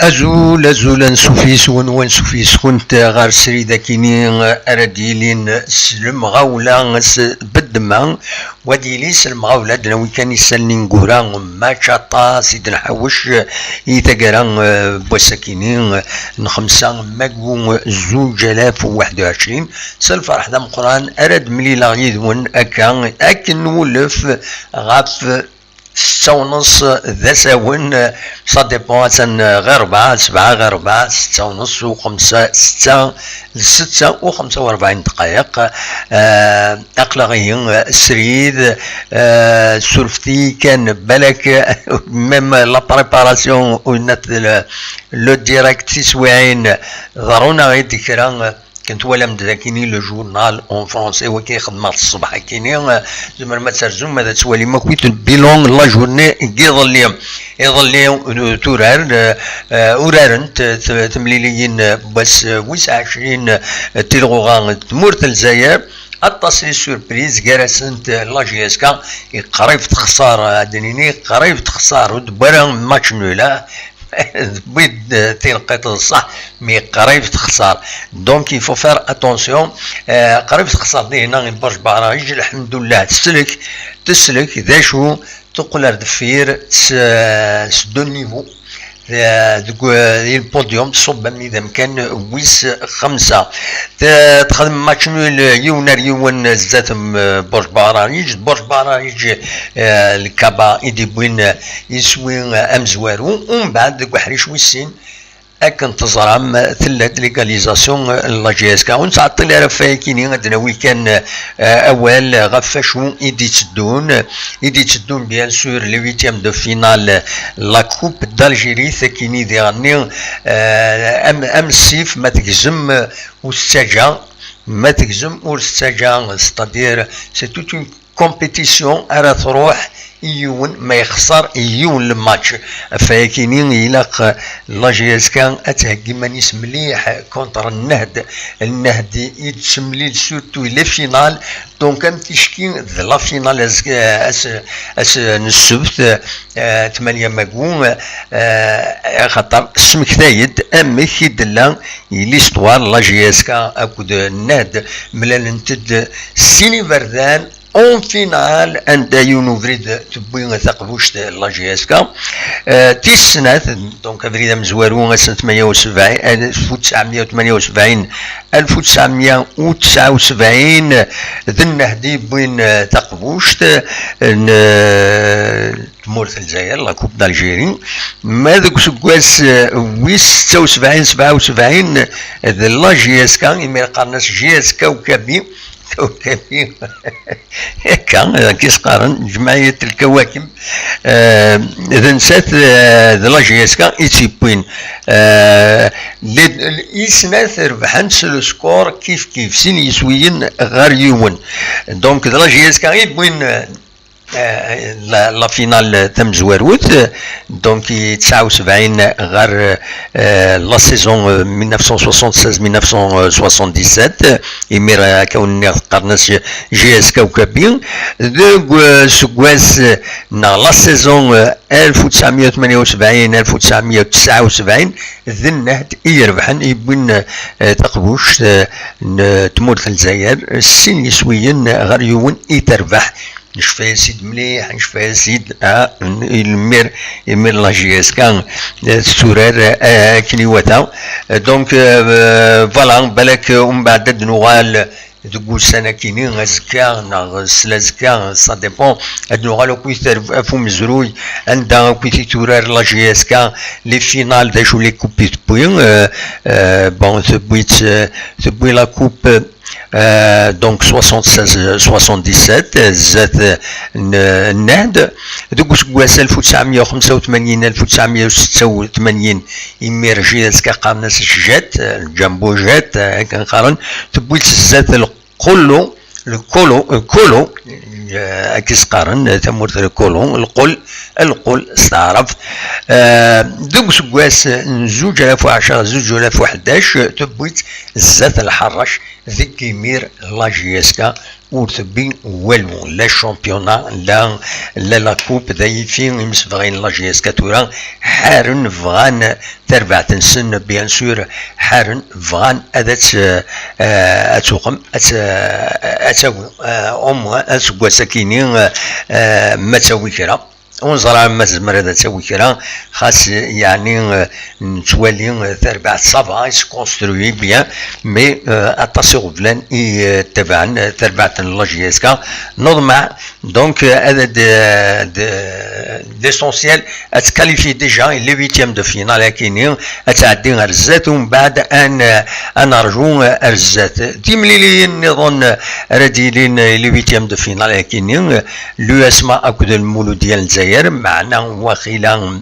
أزول نسوفيسون ونسوفيسكنت غار سريدا كيني أرديلين سلم غاولا بدما وديلي سلم غاولا دناوي كان يسلين قورا ما شاطا سيدنا حوش يتقرا بوساكينين نخمسة مقوم 2021 سالفرح دا القرآن أرد مليلا غيدون أكن نولف غاف 6:30 ذا ساون سا ديبون غير 4 7 غير 4 6:30 و5 6 و45 دقائق أقلغي سريد سولفتي كان بالك ميم لا بريباراسيون لو ديريكت تسويعين ضرونا غير ذكرى كنت ولا مداكيني لو جورنال اون فرونسي وكي خدمات الصباح كيني زمر ما ترجم ماذا تولي ما كويت البيلون لا جورني يظل تورار اورارنت تمليليين بس 29 تلغوغان تمورت الجزائر التصريح سوربريز جالسنت لا جي اس كا قريب تخسر دنيني قريب تخسر ودبرا ماتش نولا بيد تلقيت الصح مي قريب تخسر دونك يفو فير اتونسيون قريب تخسر دي هنا برج برايج الحمد لله تسلك ذا شو تقول دفير سدو نيفو البوديوم تصب اذا كان ويس 5 تخدم ماتش نول يون زات برج برايج الكابا يدي بوين يسوي امزوارو ومن بعد حريش ويسين اكن تزرام ثلاث ليغاليزاسيون لا جي اس كا ونتعطي لها فايكيني غدنا ويكان اول غفاشو يدي تشدون بيان سور لي ويتيام دو فينال لا كوب دالجيري ثكيني ديغني امسيف ما تجزم والسجا ما تجزم والسجا ستادير سي توت اون كومبيتيسيون على تروح يون ما يخسر يون الماتش فاكينين يلاق لا جي اس كان اتهجي مانيس مليح كونتر النهد يتسملي سورتو لي فينال دونك ام تشكي لا فينال اس السبت 8 ماكون خاطر اسمك ثايد امي كيدلا ليستوار لا جي اس كا اكود النهد ملال نتد سيني بردان اون فينال عند يونوفريد تبوين ثقبوش لا جي اس كا تيس سنات دونك فريد مزوارو سنة 1978 1979 ذنهدي بوين ثقبوش تمورت الجزائر لا كوب دالجيري ما ذوك سكواس ويس 76 لا جي اس كا يمير قرناس جي اس كوكبي كان كيسقارن جمعية الكواكب إذا نسات لا جي اس كا يتيبوين الإسناث ربحان سلو سكور كيف سين يسويين غير يون دونك لا جي اس كا يبوين لا فينال تم زواروت دونك 79 غير لا سيزون 1976 يمير كون قرناس جي اس كوكبي دو سكواس لا سيزون 1978 1979 ذنهد يربحن يبين تقبوش تمورت الجزائر السين يسويين غير يون يتربح نشفى سيد مليح نشفى سيد المير لا جي اس كان السرار كنيوتا دونك فوالا بالك ومن بعد نوغال تقول سنة كيني غزكا سلازكا سا ديبون نوغال كويتر فو مزروي عندها كويتي تورار لا جي اس كا لي فينال داشو لي كوبي بوين بون تبوي لا كوب دونك 76 زاد النهد دوك سكواس 1985 1986 يمير جي اس كا قارناس جات جامبو جات كنقارن تبويت زاد الكولو اكيس قارن تمورت الكولون القل استعرف دوك سكواس 2010 2011 تبويت الزات الحرش ذيك كيمير لاجيسكا ورتبي والو لا شامبيونا لا كوب ذاي فين مسبغين لاجيسكا تورا حارن فغان تربع تنسن بيان سور حارن فغان ادات اتوقم اتاوي اسكواس كينين ما تسوي كرا ونزرع ما زمر هذا تسوي كرا خاص يعني نتوالي تربع صافا يسكونستروي بيان مي اتاسيغ فلان تبعا تربع لاجيسكا نورمال دونك هذا ديسونسيال اتكاليفي ديجا لي 8 دو فينال كاينين اتعدي غير الزات ومن بعد ان نرجو الزات تيمليلين نظن راديلين لي 8 دو فينال كاينين لو اسما اكو المولود ديال الجزائر معنا وخيلا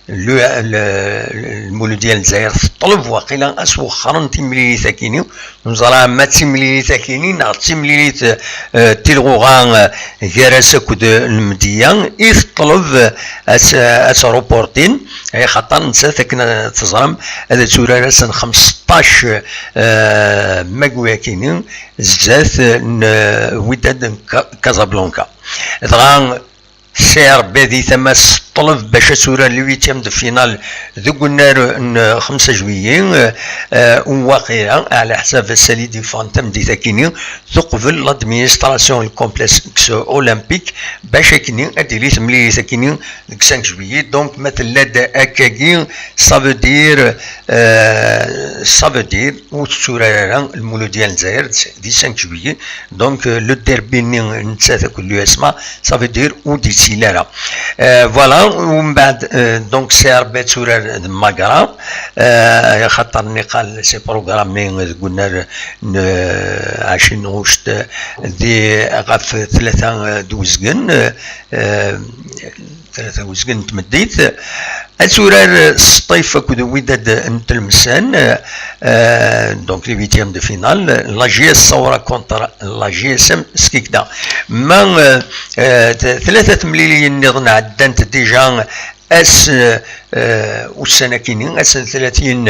المولود ديال الجزائر طلب وقيلا اسوخرن تيمليلي ثاكينين نزرع ما تيمليلي ثاكينين تيمليلي تيلغوغان كراسة كود المديان يطلب روبورتين اي خاطر نسات كنا تزرم هذا تورا سن 15 ماكويا كاينين زات وداد كازابلانكا دغا سير بادي تماس طلب باش تورا لي 8 دو فينال ذوك النار 5 جويي وواقيلا على حساب السالي فانتم دي تاكيني تقبل لادمينستراسيون الكومبلكس اولمبيك باش كيني اديلي تملي تاكيني 5 جويي دونك مثلا اكاكي سافودير وتورا المولود ديال الجزائر دي 5 جويي دونك لو ديربي نتسا كل اسما سافودير ودي سيلارا فوالا ومن بعد دونك سير بيت سورة ماكرا خاطر قال سي بروغرامي قلنا 20 غشت دي غاف 3 دوزكن 3 وزكن تمديت السورار الصيف كود وداد نتلمسان دونك لي 8 دو فينال لا جي اس صورة كونتر لا جي اس ام سكيكدا ما 3 مليون نظن عدنت ديجا اس والسنه كاينين اس 30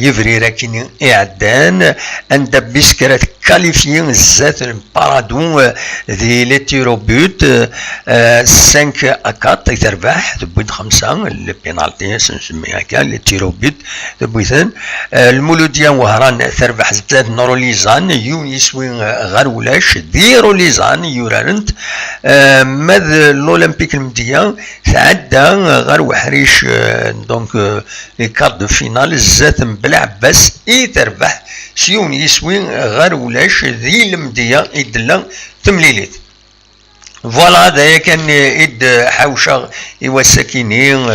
يفرير كاينين اعدان عند بسكرات كاليفيين الزات البارادون ذي لي تيرو بوت 5 4 تربح تبويد 5 البينالتي نسميها كاع لي تيرو بوت تبويثن المولوديان وهران تربح زاد نوروليزان يسوي غير ولاش ديروليزان يورانت ماذ الاولمبيك المديان تعدى غير وحري دونك لي كارت دو فينال زات بلا عباس تربح سيون يسوي غير ولاش ذي المديه يدلا تمليليت فوالا هذايا كان يد حوشه ايوا الساكنين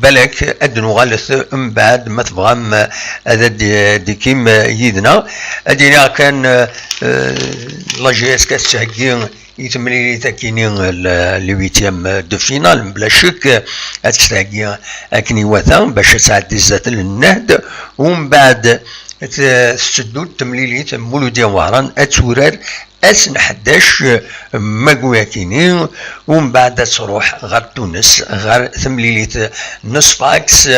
بالك ادنو غالث من بعد ما تبغى هذا ديكيم يدنا ادينا كان لا جي اس كتسهكين يتملي تاكينين لي 8 دو فينال بلا شك تستاكي اكني وثان باش تعدي الزات للنهد ومن بعد تسدو تمليلي مولودي وهران اتورار اسن 11 ماكويا كاينين ومن بعد تروح غير تونس غير تمليليت نصفاكس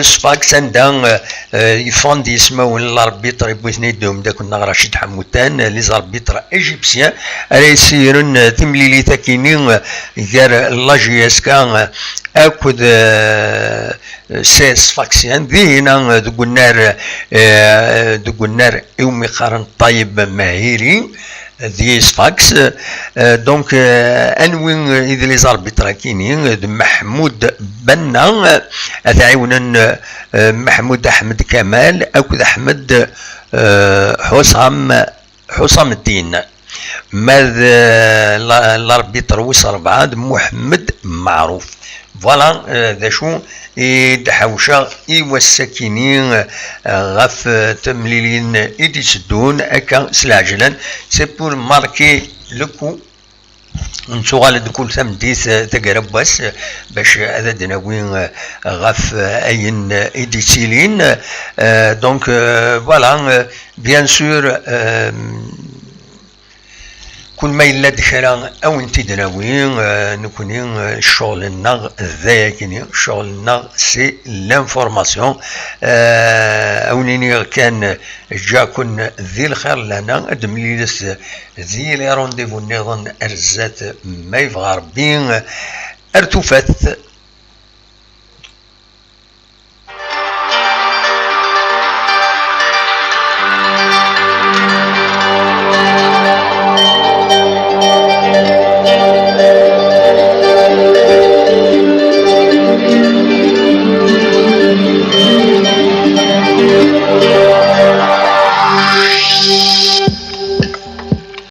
سفاكس عندها يفاندي يسمو الاربيتر يبوثني دوم داك رشيد حموتان لي زاربيتر ايجيبسيان راه يسيرون تمليليت كاينين غير لا جي اس كا اكود سيس فاكسيان ذينا دوك النار يومي قارن طيب ماهيري ذي سفاكس دونك انوين اذا لي زاربيتر كاينين محمود بنا تعاونن محمود احمد كمال اكود احمد حسام الدين ماذا الاربيتر وصل بعد محمد معروف فوالا ذا شو دحوشة ايوا الساكنين غف تمليلين ايدي يسدون اكا سلاجلا سي بور ماركي لوكو نشوغال كل ثمديث تقربس باش هذا دناوين غف اين ايديتيلين دونك فوالا بيان سور كل ما إلا دكرا أو انت دناوين نكوني شغلنا ذاكني شغلنا سي لانفورماسيون أونيني كان جاكن ذي الخير لنا أدمليلس ذي لي رونديفو نظن أرزات ما يبغى ربي ارتفت